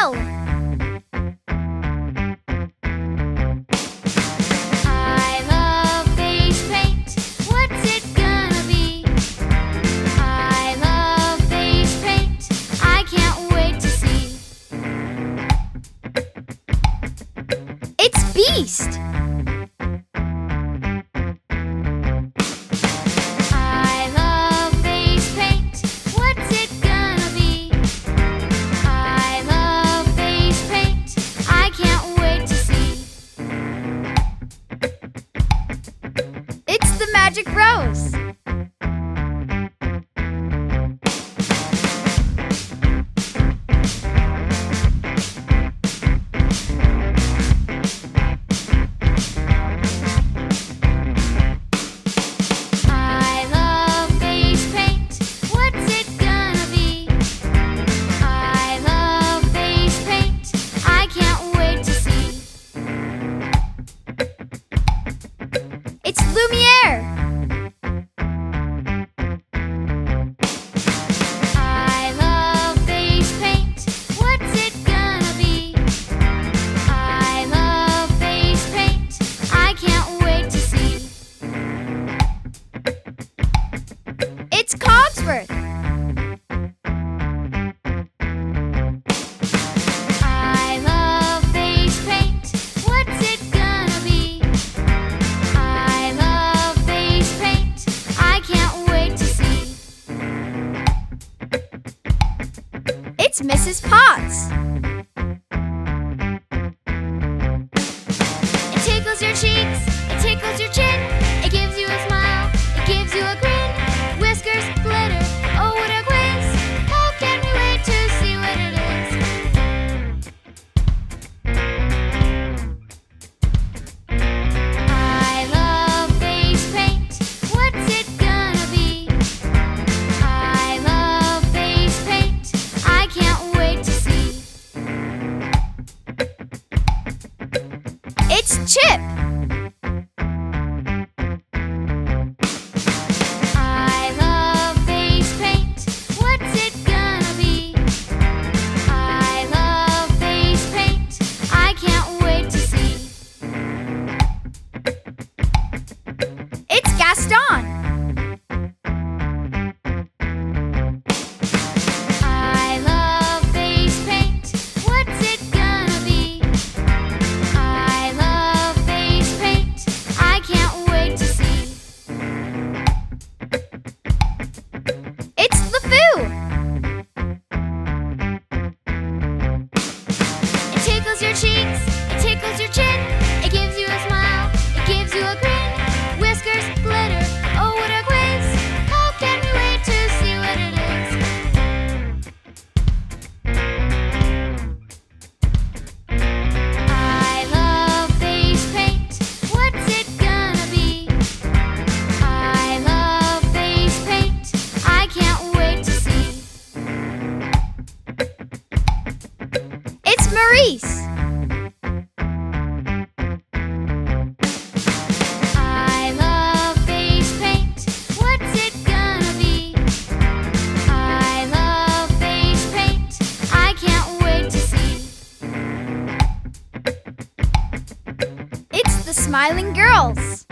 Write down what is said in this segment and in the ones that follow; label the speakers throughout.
Speaker 1: well. I love face paint. What's it gonna be? I love face paint. I can't wait to see. It's Beast. I love face paint. What's it gonna be? I love face paint. I can't wait to see. It's the Magic Rose. I love face paint. What's it gonna be? I love face paint. I can't wait to see. It's Lumiere. I love face paint. What's it gonna be? I love face paint. I can't wait to see. It's Cogsworth. I love face paint. What's it gonna be? I love face paint. I can't wait to see. It's Mrs. Potts. It tickles your cheeks, it tickles your chin, it gives you a smile, it gives you a grin. Whiskers, glitter, oh what a quiz! How can we wait to see what it is? I love face paint. What's it gonna be? I love face paint. I can't wait to see. It's Chip. I love face paint. What's it gonna be? I love face paint. I can't wait to see. It's Gaston. I love face paint. What's it gonna be? I love face paint. I can't wait to see. It's LeFou. It tickles your cheeks, it tickles your chin, it gives you a smile, it gives you a grin. Whiskers, glitter, oh what a quiz! How can we wait to see what it is? I love face paint. What's it gonna be? I love face paint. I can't wait to see. It's Maurice. I love face paint. What's it gonna be? I love face paint. I can't wait to see. It's the Smiling Girls.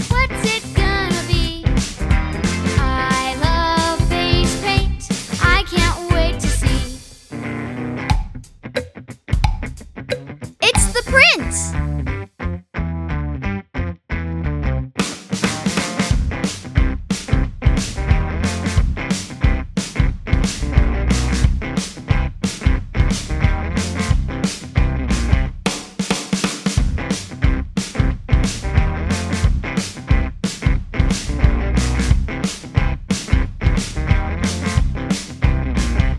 Speaker 1: What's it gonna be? I love face paint. I can't wait to see. It's the Prince.